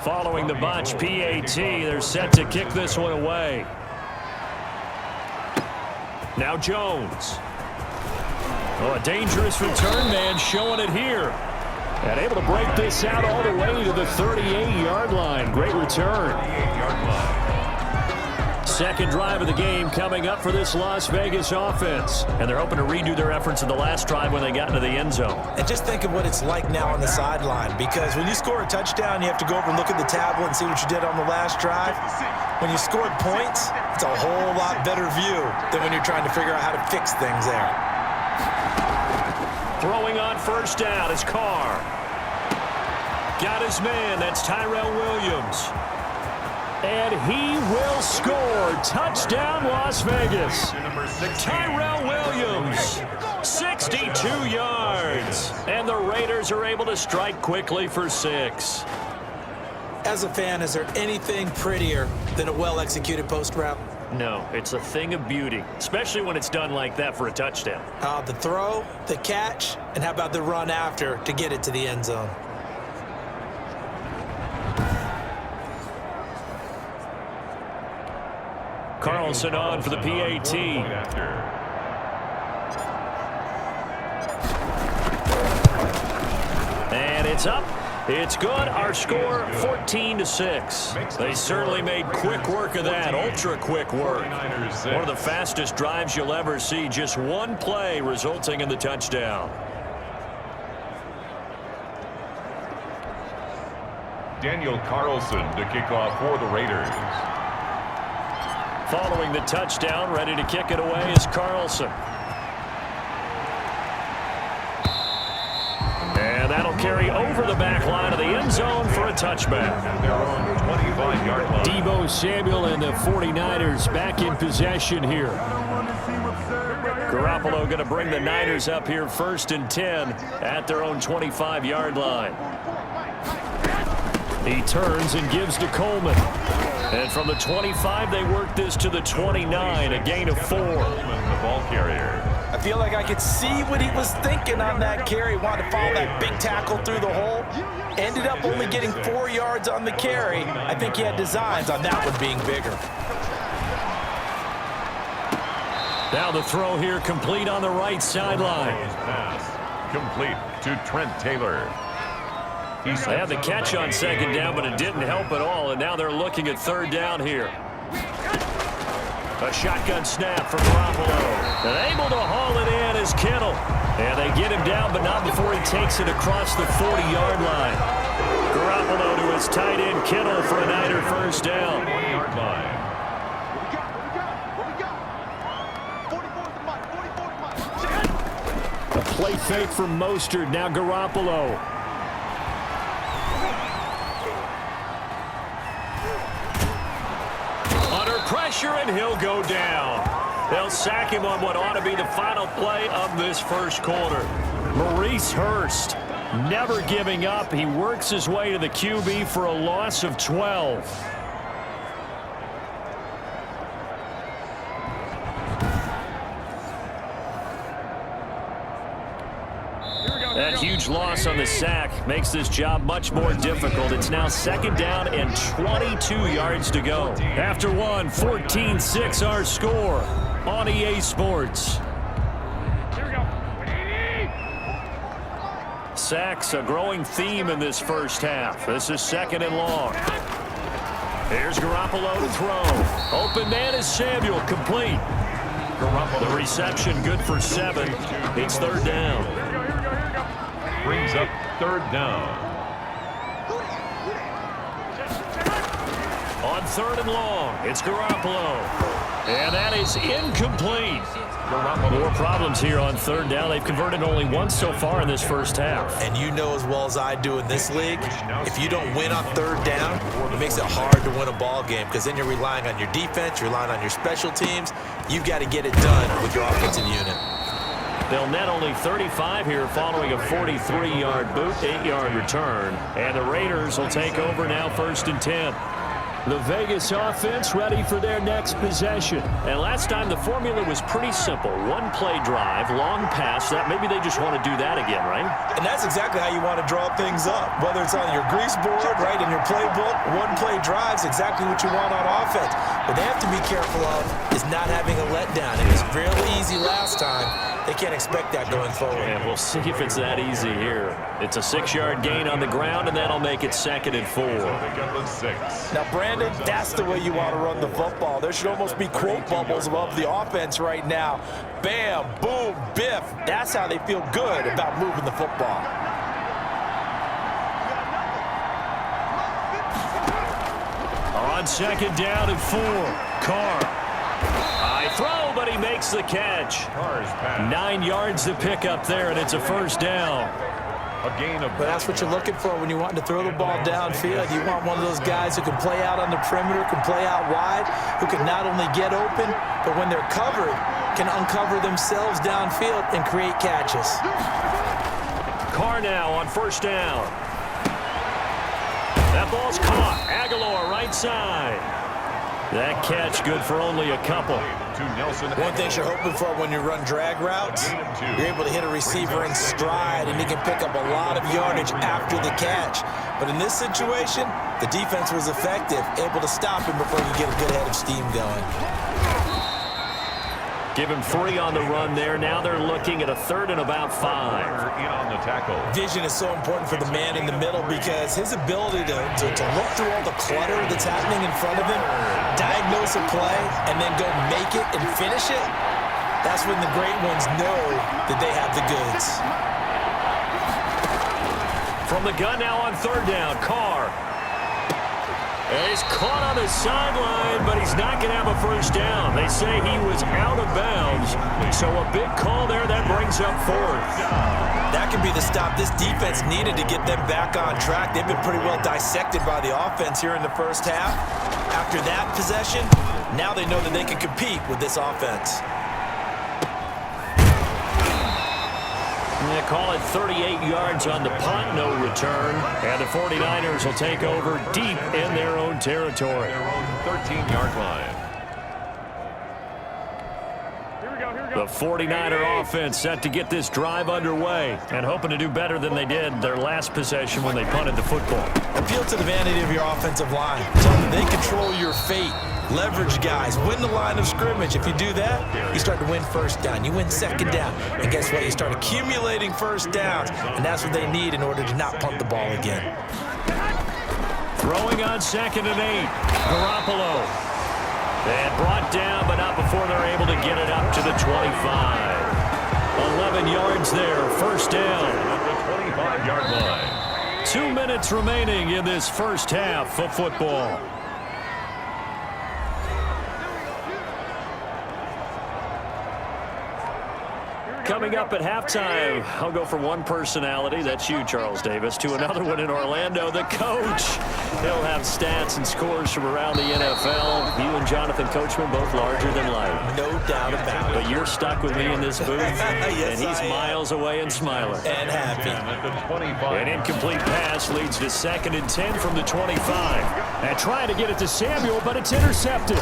Following the bunch, PAT, they're set to kick this one away. Now Jones. Oh, a dangerous return man showing it here. And able to break this out all the way to the 38-yard line. Great return. Second drive of the game coming up for this Las Vegas offense. And they're hoping to redo their efforts in the last drive when they got into the end zone. And just think of what it's like now on the sideline, because when you score a touchdown, you have to go over and look at the tablet and see what you did on the last drive. When you scored points, it's a whole lot better view than when you're trying to figure out how to fix things there. Throwing on first down is Carr. Got his man. That's Tyrell Williams. And he will score. Touchdown, Las Vegas. Tyrell Williams, 62 yards. And the Raiders are able to strike quickly for 6. As a fan, is there anything prettier than a well-executed post route? No, it's a thing of beauty, especially when it's done like that for a touchdown. The throw, the catch, and how about the run after to get it to the end zone? Carlson on for the PAT. And it's up. It's good. Our score, 14-6. They certainly made quick work of that, ultra-quick work. One of the fastest drives you'll ever see. Just one play resulting in the touchdown. Daniel Carlson to kick off for the Raiders. Following the touchdown, ready to kick it away is Carlson. And that'll carry over the back line of the end zone for a touchback. Deebo Samuel and the 49ers back in possession here. Garoppolo going to bring the Niners up here 1st and 10 at their own 25-yard line. He turns and gives to Coleman. And from the 25, they work this to the 29, a gain of 4. The ball carrier. I feel like I could see what he was thinking on that carry. Wanted to follow that big tackle through the hole. Ended up only getting 4 yards on the carry. I think he had designs on that one being bigger. Now the throw here complete on the right sideline. Complete to Trent Taylor. They had the catch on second down, but it didn't help at all, and now they're looking at third down here. A shotgun snap from Garoppolo. And able to haul it in is Kittle. And they get him down, but not before he takes it across the 40-yard line. Garoppolo to his tight end Kittle for a Niner first down. 40-yard line. A play fake from Mostert, now Garoppolo. Pressure, and he'll go down. They'll sack him on what ought to be the final play of this first quarter. Maurice Hurst never giving up. He works his way to the QB for a loss of 12. That huge loss on the sack makes this job much more difficult. It's now second down and 22 yards to go. After one, 14-6 our score on EA Sports. Sacks, a growing theme in this first half. This is second and long. Here's Garoppolo to throw. Open man is Samuel, complete. Garoppolo, the reception good for 7. It's third down. Brings up third down. On third and long, it's Garoppolo. And that is incomplete. More problems here on third down. They've converted only once so far in this first half. And you know as well as I do in this league, if you don't win on third down, it makes it hard to win a ball game, because then you're relying on your defense, you're relying on your special teams. You've got to get it done with your offensive unit. They'll net only 35 here following a 43-yard boot, 8-yard return. And the Raiders will take over now 1st and 10. The Vegas offense ready for their next possession. And last time the formula was pretty simple. One play drive, long pass. That maybe they just want to do that again, right? And that's exactly how you want to draw things up. Whether it's on your grease board, right, in your playbook, one play drive is exactly what you want on offense. What they have to be careful of is not having a letdown. It was really easy last time. They can't expect that going forward. And we'll see if it's that easy here. It's a 6-yard gain on the ground, and that'll make it 2nd and 4. Now, Brandon, that's the way you want to run the football. There should almost be quote bubbles above the offense right now. Bam, boom, biff. That's how they feel good about moving the football. On 2nd down and 4, Carr. High throw, but he makes the catch. 9 yards to pick up there, and it's a 1st down. But that's what you're looking for when you want to throw the ball downfield. You want one of those guys who can play out on the perimeter, can play out wide, who can not only get open, but when they're covered, can uncover themselves downfield and create catches. Carr now on 1st down. That ball's caught. Aguilar right side. That catch good for only a couple. One thing you're hoping for when you run drag routes, you're able to hit a receiver in stride, and he can pick up a lot of yardage after the catch. But in this situation, the defense was effective, able to stop him before you get a good head of steam going. Give him 3 on the run there. Now they're looking at a 3rd and about 5. In on the tackle. Vision is so important for the man in the middle because his ability to look through all the clutter that's happening in front of him, diagnose a play, and then go make it and finish it, that's when the great ones know that they have the goods. From the gun now on 3rd down, Carr. And he's caught on the sideline, but he's not going to have a 1st down. They say he was out of bounds, so a big call there. That brings up 4th. That could be the stop this defense needed to get them back on track. They've been pretty well dissected by the offense here in the 1st half. After that possession, now they know that they can compete with this offense. They call it 38 yards on the punt, no return. And the 49ers will take over deep in their own territory. Their own 13-yard line. The 49er offense set to get this drive underway and hoping to do better than they did their last possession when they punted the football. Appeal to the vanity of your offensive line. Tell them they control your fate. Leverage guys. Win the line of scrimmage. If you do that, you start to win 1st down. You win 2nd down. And guess what? You start accumulating 1st downs. And that's what they need in order to not punt the ball again. Throwing on 2nd and 8. Garoppolo. And brought down, but not before they're able to get it up to the 25. 11 yards there. 1st down. At the 25-yard line. 2 minutes remaining in this 1st half of football. Coming up at halftime, I'll go from one personality, that's you, Charles Davis, to another one in Orlando, the coach. He'll have stats and scores from around the NFL. You and Jonathan Coachman both larger than life. No doubt about it. But you're stuck with me in this booth, Yes, and he's miles away and smiling. And happy. At the 25. An incomplete pass leads to 2nd and 10 from the 25. And trying to get it to Samuel, but it's intercepted.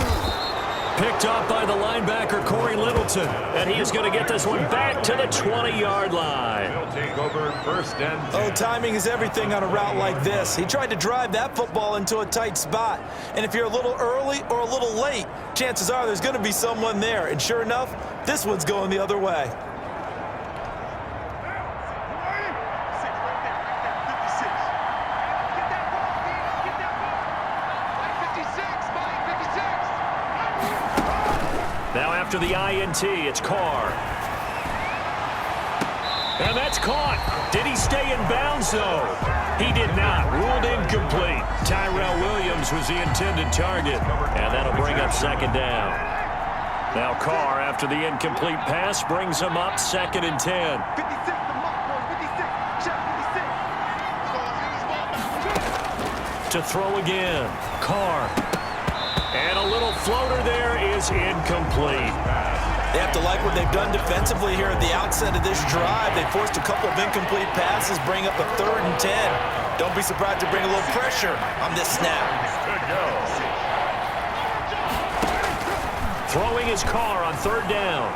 Picked up by the linebacker, Corey Littleton. And he is going to get this one back to the 20-yard line. He'll take over 1st and 10. Oh, timing is everything on a route like this. He tried to drive that football into a tight spot. And if you're a little early or a little late, chances are there's going to be someone there. And sure enough, this one's going the other way. Now after the INT, it's Carr. And that's caught. Did he stay in bounds, though? He did not. Ruled incomplete. Tyrell Williams was the intended target. And that'll bring up 2nd down. Now Carr, after the incomplete pass, brings him up 2nd and 10. To throw again. Carr. And a little floater there is incomplete. They have to like what they've done defensively here at the outset of this drive. They forced a couple of incomplete passes, bring up a 3rd and 10. Don't be surprised to bring a little pressure on this snap. Good go. Throwing his car on third down.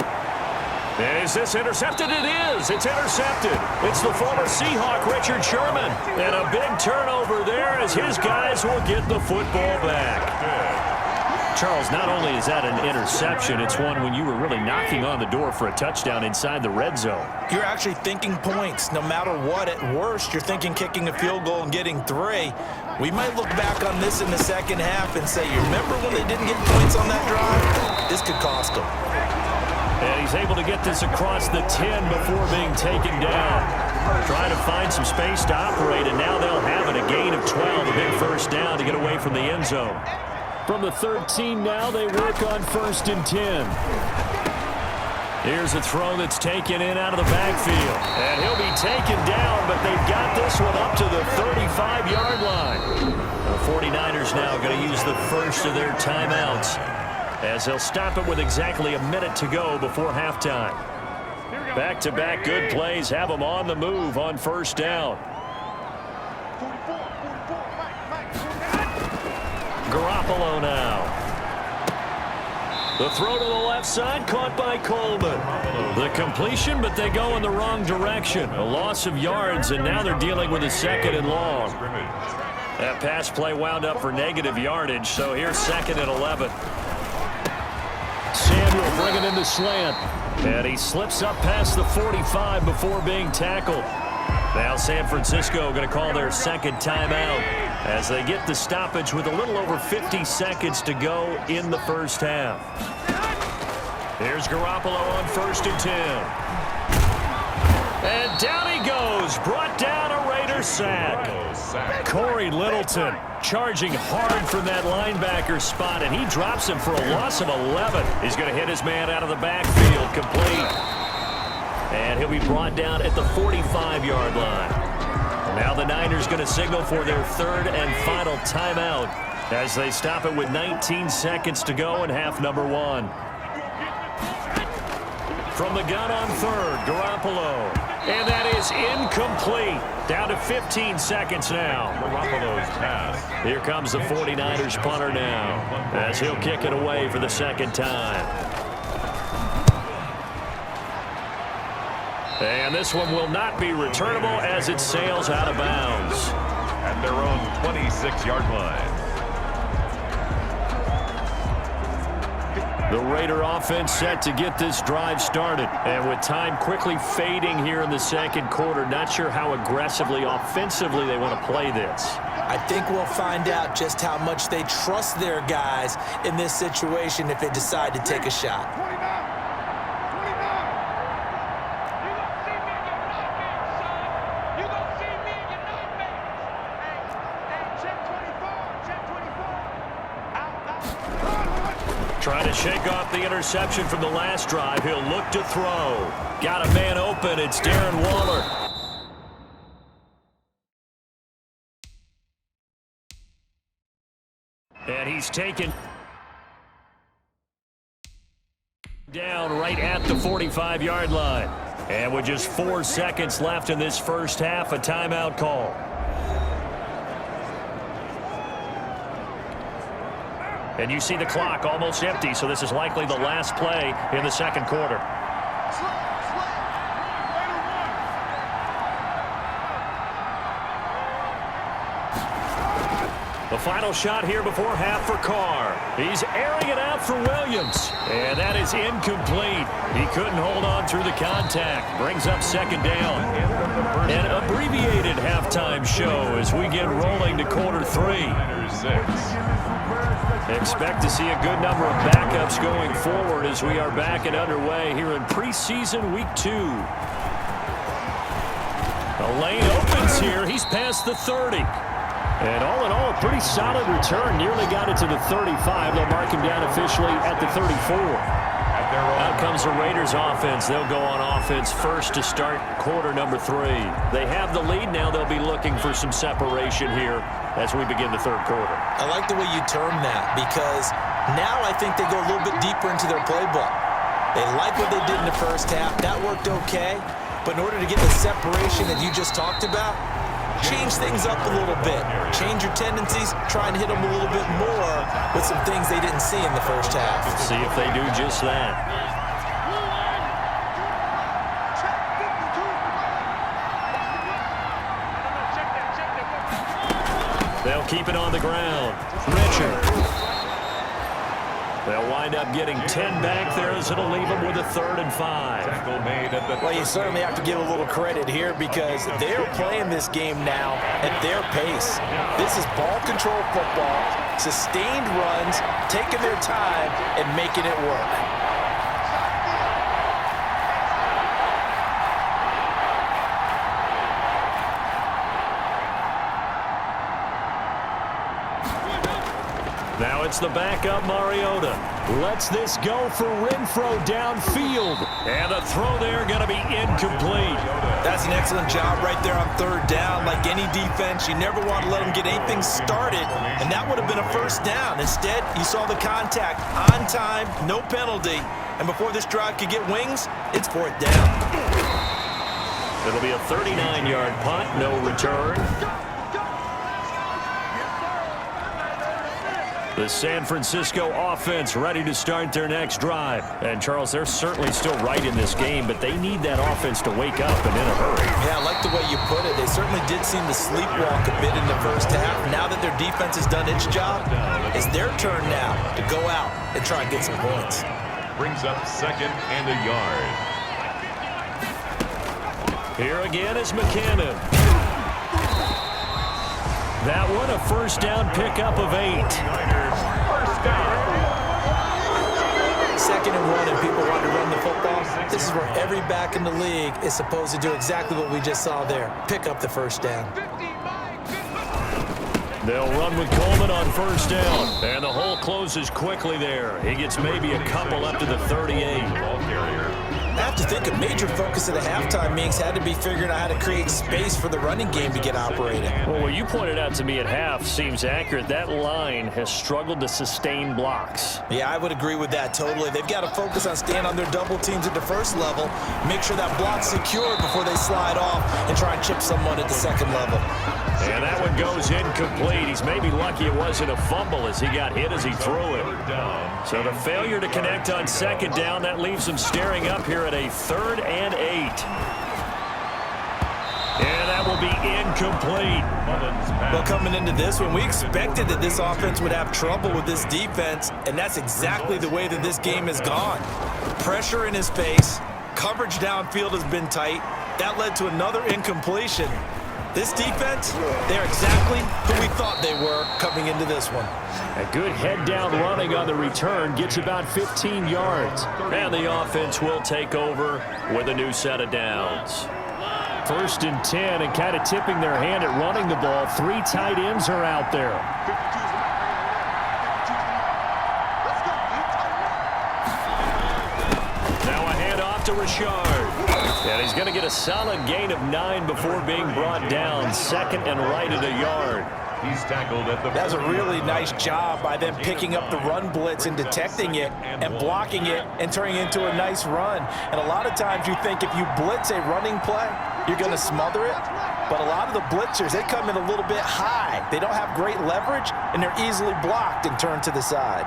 Is this intercepted? It is. It's intercepted. It's the former Seahawk, Richard Sherman. And a big turnover there as his guys will get the football back. Charles, not only is that an interception, it's one when you were really knocking on the door for a touchdown inside the red zone. You're actually thinking points. No matter what, at worst, you're thinking kicking a field goal and getting 3. We might look back on this in the second half and say, you remember when they didn't get points on that drive? This could cost them. And he's able to get this across the 10 before being taken down. Trying to find some space to operate, and now they'll have it. A gain of 12, a big first down to get away from the end zone. From the 13 now, they work on 1st and 10. Here's a throw that's taken in out of the backfield. And he'll be taken down, but they've got this one up to the 35-yard line. The 49ers now going to use the first of their timeouts, as they'll stop it with exactly a minute to go before halftime. Back-to-back good plays have them on the move on 1st down. Garoppolo now. The throw to the left side, caught by Coleman. The completion, but they go in the wrong direction. A loss of yards, and now they're dealing with a 2nd and long. That pass play wound up for negative yardage, so here's 2nd and 11. Samuel bringing in the slant, and he slips up past the 45 before being tackled. Now San Francisco going to call their 2nd timeout as they get the stoppage with a little over 50 seconds to go in the first half. Here's Garoppolo on 1st and 10. And down he goes, brought down a Raider sack. Corey Littleton charging hard from that linebacker spot, and he drops him for a loss of 11. He's going to hit his man out of the backfield, complete. And he'll be brought down at the 45-yard line. Now the Niners going to signal for their 3rd and final timeout as they stop it with 19 seconds to go in half number 1. From the gun on 3rd, Garoppolo. And that is incomplete. Down to 15 seconds now. Garoppolo's pass. Here comes the 49ers punter now as he'll kick it away for the 2nd time. And this one will not be returnable as it sails out of bounds. At their own 26-yard line. The Raider offense set to get this drive started. And with time quickly fading here in the 2nd quarter, not sure how aggressively, offensively they want to play this. I think we'll find out just how much they trust their guys in this situation if they decide to take a shot. Trying to shake off the interception from the last drive. He'll look to throw. Got a man open. It's Darren Waller. And he's taken down right at the 45-yard line. And with just 4 seconds left in this first half, a timeout call. And you see the clock almost empty, so this is likely the last play in the 2nd quarter. The final shot here before half for Carr. He's airing it out for Williams. And that is incomplete. He couldn't hold on through the contact. Brings up 2nd down. An abbreviated halftime show as we get rolling to quarter 3. Expect to see a good number of backups going forward as we are back and underway here in preseason week 2. A lane opens here. He's past the 30. And all in all, a pretty solid return. Nearly got it to the 35. They'll mark him down officially at the 34. Out comes the Raiders offense. They'll go on offense first to start quarter number 3. They have the lead. Now they'll be looking for some separation here as we begin the 3rd quarter. I like the way you term that, because now I think they go a little bit deeper into their playbook. They like what they did in the first half. That worked okay. But in order to get the separation that you just talked about, change things up a little bit. Change your tendencies, try and hit them a little bit more with some things they didn't see in the first half. See if they do just that. They'll keep it on the ground. Richard. They'll wind up getting 10 back there as it'll leave them with a 3rd and 5. Well, you certainly have to give a little credit here because they're playing this game now at their pace. This is ball control football, sustained runs, taking their time and making it work. Now it's the backup Mariota. Lets this go for Renfro downfield. And the throw there going to be incomplete. That's an excellent job right there on 3rd down. Like any defense, you never want to let them get anything started, and that would have been a 1st down. Instead, you saw the contact on time, no penalty, and before this drive could get wings, it's 4th down. It'll be a 39-yard punt, no return. The San Francisco offense ready to start their next drive. And, Charles, they're certainly still right in this game, but they need that offense to wake up and in a hurry. Yeah, I like the way you put it. They certainly did seem to sleepwalk a bit in the first half. Now that their defense has done its job, it's their turn now to go out and try and get some points. Brings up 2nd and a yard. Here again is McKinnon. That one, a 1st down pickup of 8. 1st down. 2nd and 1, and people want to run the football. This is where every back in the league is supposed to do exactly what we just saw there. Pick up the 1st down. They'll run with Coleman on 1st down. And the hole closes quickly there. He gets maybe a couple up to the 38. Ball carrier. I have to think a major focus of the halftime meetings had to be figuring out how to create space for the running game to get operating. Well, what you pointed out to me at half seems accurate. That line has struggled to sustain blocks. Yeah, I would agree with that totally. They've got to focus on staying on their double teams at the 1st level, make sure that block's secured before they slide off and try and chip someone at the 2nd level. And that one goes incomplete. He's maybe lucky it wasn't a fumble as he got hit as he threw it. So the failure to connect on 2nd down, that leaves him staring up here at a 3rd and 8. And that will be incomplete. Well, coming into this one, we expected that this offense would have trouble with this defense, and that's exactly the way that this game has gone. Pressure in his face, coverage downfield has been tight. That led to another incompletion. This defense, they're exactly who we thought they were coming into this one. A good head-down running on the return gets about 15 yards. And the offense will take over with a new set of downs. 1st and 10, and kind of tipping their hand at running the ball. 3 tight ends are out there. Now a handoff to Richard. And he's going to get a solid gain of 9 before being brought down. 2nd and right at a yard. He's tackled at the... That's a really nice job by them picking up the run blitz and detecting it and blocking it and turning it into a nice run. And a lot of times you think if you blitz a running play, you're going to smother it. But a lot of the blitzers, they come in a little bit high. They don't have great leverage, and they're easily blocked and turned to the side.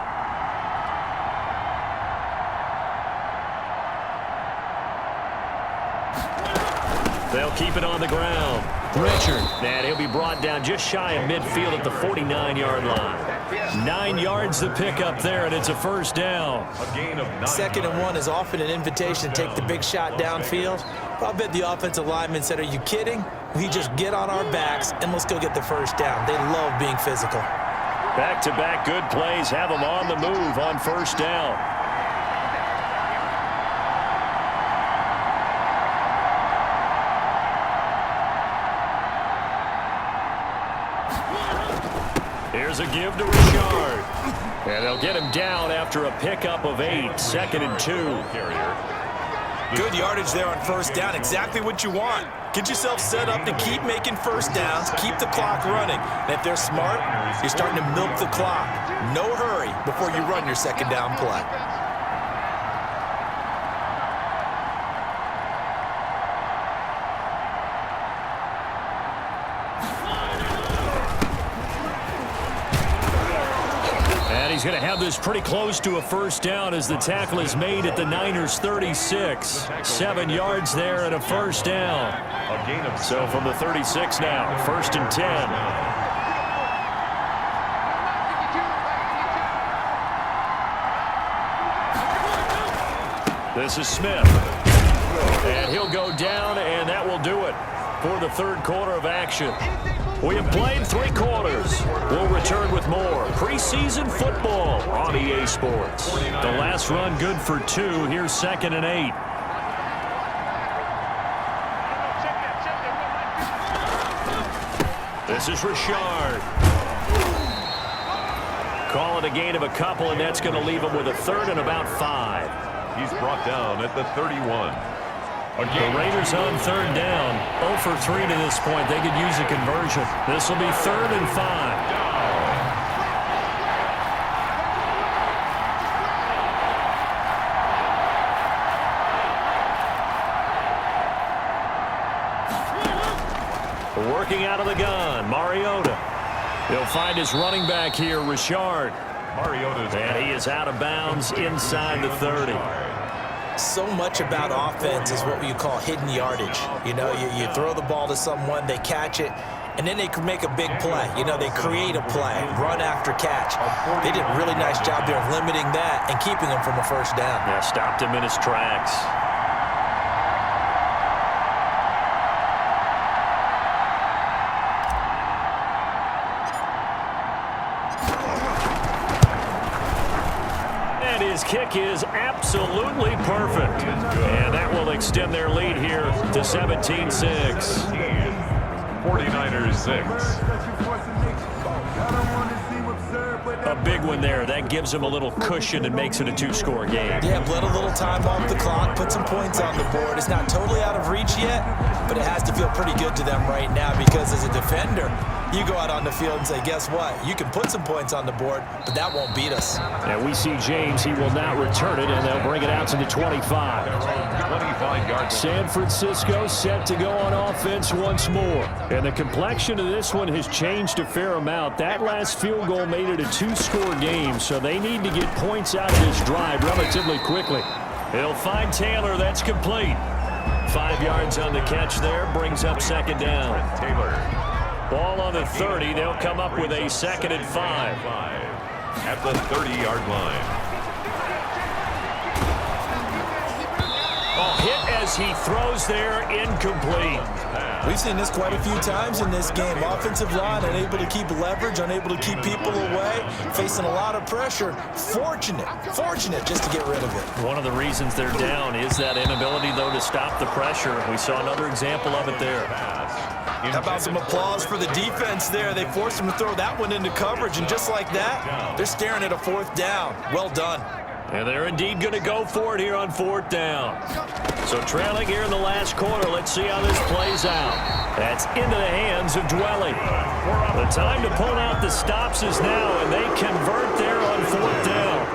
They'll keep it on the ground. Richard, and he'll be brought down just shy of midfield at the 49-yard line. 9 yards to pick up there, and it's a 1st down. A gain of 9. 2nd and 1 is often an invitation to take the big shot downfield. I bet the offensive lineman said, are you kidding? We just get on our backs, and let's go get the 1st down. They love being physical. Back-to-back good plays have them on the move on 1st down. Here's a give to Richard. And they'll get him down after a pickup of 8. 2nd and 2. Good yardage there on 1st down. Exactly what you want. Get yourself set up to keep making 1st downs, keep the clock running. And if they're smart, you're starting to milk the clock. No hurry before you run your 2nd down play. And he's going to have this pretty close to a first down as the tackle is made at the Niners' 36. 7 yards there and a first down. So from the 36 now, 1st and 10. This is Smith. And he'll go down, and that will do it for the third quarter of action. We have played 3 quarters. We'll return with more preseason football on EA Sports. The last run good for 2. Here's 2nd and 8. This is Richard. Call it a gain of a couple, and that's going to leave him with a 3rd and about 5. He's brought down at the 31. The Raiders on 3rd down. 0 for 3 to this point. They could use a conversion. This will be 3rd and 5. Working out of the gun, Mariota. He'll find his running back here, Richard. Mariota's and he is out of bounds inside the 30. So much about offense is what you call hidden yardage. You know, you throw the ball to someone, they catch it, and then they can make a big play. You know, they create a play, run after catch. They did a really nice job there of limiting that and keeping him from a first down. Yeah, stopped him in his tracks. His kick is absolutely perfect. And that will extend their lead here to 17-6. 49ers 6. A big one there. That gives them a little cushion and makes it a 2-score game. Yeah, let a little time off the clock, put some points on the board. It's not totally out of reach yet, but it has to feel pretty good to them right now because as a defender, you go out on the field and say, guess what? You can put some points on the board, but that won't beat us. And we see James. He will not return it, and they'll bring it out to the 25. 25 yards. San Francisco set to go on offense once more. And the complexion of this one has changed a fair amount. That last field goal made it a 2-score game, so they need to get points out of this drive relatively quickly. He'll find Taylor. That's complete. 5 yards on the catch there. Brings up 2nd down. Taylor. Ball on the 30. They'll come up with a 2nd and 5. At the 30-yard line. Oh, hit as he throws there, incomplete. We've seen this quite a few times in this game. Offensive line unable to keep leverage, unable to keep people away, facing a lot of pressure. Fortunate just to get rid of it. One of the reasons they're down is that inability, though, to stop the pressure. We saw another example of it there. How about some applause for the defense there? They forced him to throw that one into coverage, and just like that, they're staring at a 4th down. Well done. And they're indeed going to go for it here on 4th down. So trailing here in the last quarter, let's see how this plays out. That's into the hands of Dwelly. The time to pull out the stops is now, and they convert there on 4th down.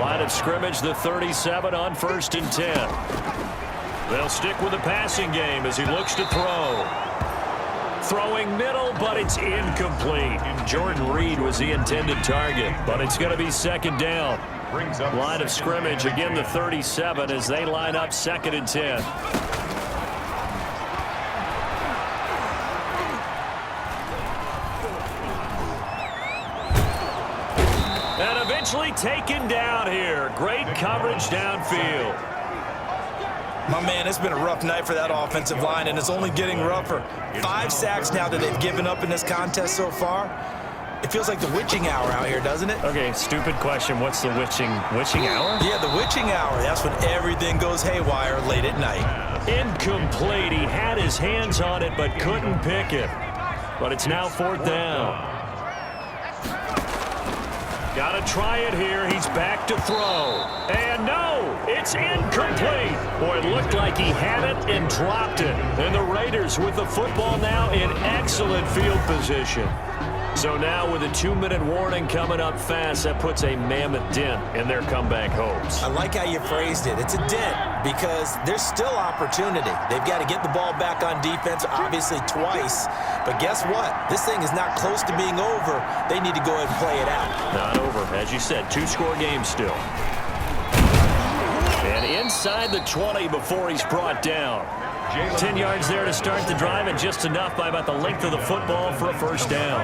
Line of scrimmage, the 37 on 1st and 10. They'll stick with the passing game as he looks to throw. Throwing middle, but it's incomplete. Jordan Reed was the intended target, but it's going to be 2nd down. Line of scrimmage, again the 37 as they line up 2nd and 10. And eventually taken down here. Great coverage downfield. My man, it's been a rough night for that offensive line, and it's only getting rougher. 5 sacks now that they've given up in this contest so far. It feels like the witching hour out here, doesn't it? Okay, stupid question. What's the witching hour? Yeah, the witching hour. That's when everything goes haywire late at night. Incomplete. He had his hands on it but couldn't pick it. But it's now 4th down. Got to try it here. He's back to throw. And no, it's incomplete. Boy, it looked like he had it and dropped it. And the Raiders with the football now in excellent field position. So now with a 2-minute warning coming up fast, that puts a mammoth dent in their comeback hopes. I like how you phrased it. It's a dent because there's still opportunity. They've got to get the ball back on defense, obviously twice. But guess what? This thing is not close to being over. They need to go ahead and play it out. Not over. As you said, 2-score game still. And inside the 20 before he's brought down. 10 yards there to start the drive, and just enough by about the length of the football for a first down.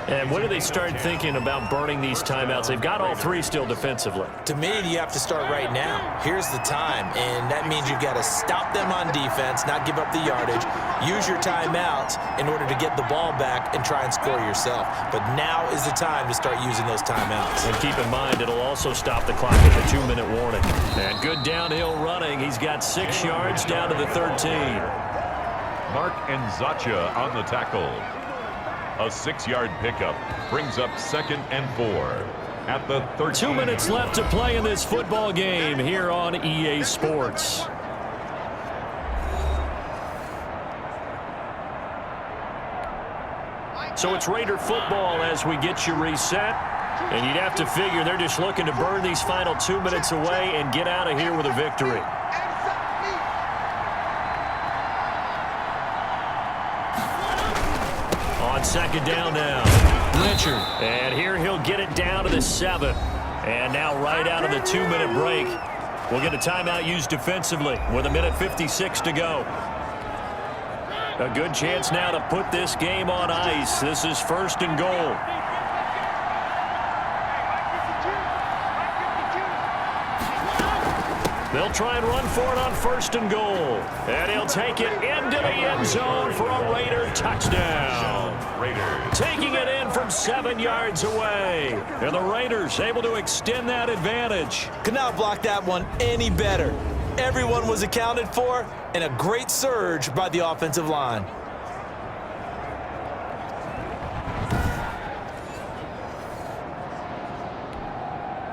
And when do they start thinking about burning these timeouts? They've got all three still defensively. To me, you have to start right now. Here's the time, and that means you've got to stop them on defense, not give up the yardage, use your timeouts in order to get the ball back and try and score yourself. But now is the time to start using those timeouts. And keep in mind, it'll also stop the clock at the 2-minute warning. And good downhill running. He's got 6 yards down to the 13. Mark Nzacha on the tackle. A 6-yard pickup brings up 2nd and 4 at the 13. 2 minutes left to play in this football game here on EA Sports. So it's Raider football as we get you reset. And you'd have to figure they're just looking to burn these final 2 minutes away and get out of here with a victory. On 2nd down now, Richard. And here he'll get it down to the 7. And now right out of the 2-minute break, we'll get a timeout used defensively with 1:56 to go. A good chance now to put this game on ice. This is 1st and goal. They'll try and run for it on 1st and goal. And he'll take it into the end zone for a Raider touchdown. Taking it in from 7 yards away. And the Raiders able to extend that advantage. Could not block that one any better. Everyone was accounted for, and a great surge by the offensive line.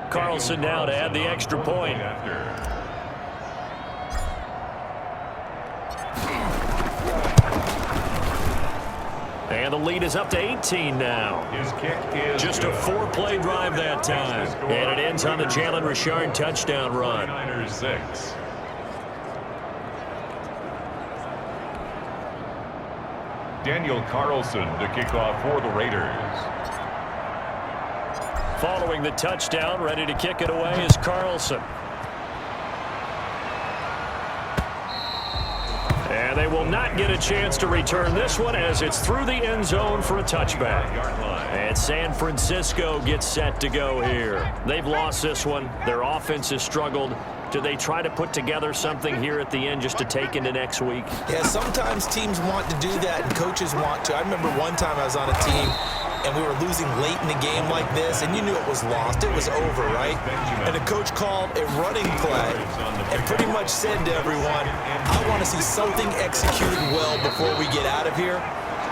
Carlson now to add the extra point. And the lead is up to 18 now. His kick is just a 4-play drive that time. And it ends on the Jalen Richard touchdown run. 49ers 6. Daniel Carlson to kick off for the Raiders. Following the touchdown, ready to kick it away is Carlson. And they will not get a chance to return this one as it's through the end zone for a touchback. And San Francisco gets set to go here. They've lost this one. Their offense has struggled. Do they try to put together something here at the end just to take into next week? Yeah, sometimes teams want to do that and coaches want to. I remember one time I was on a team and we were losing late in the game like this, and you knew it was lost. It was over, right? And the coach called a running play and pretty much said to everyone, I want to see something executed well before we get out of here.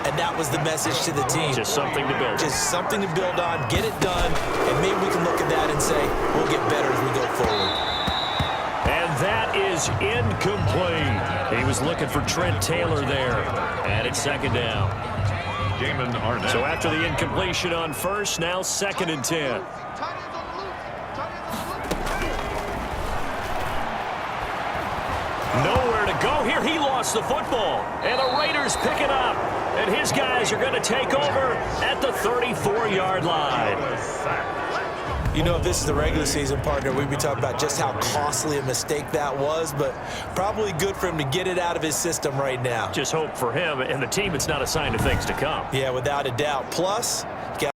And that was the message to the team. Just something to build. Just something to build on, get it done, and maybe we can look at that and say, we'll get better as we go forward. And that is incomplete. He was looking for Trent Taylor there. And it's 2nd down. So after the incompletion on 1st, now 2nd and 10. Nowhere to go here. He lost the football. And the Raiders pick it up. And his guys are going to take over at the 34-yard line. You know, if this is the regular season, partner, we'd be talking about just how costly a mistake that was, but probably good for him to get it out of his system right now. Just hope for him and the team it's not a sign of things to come. Yeah, without a doubt. Plus,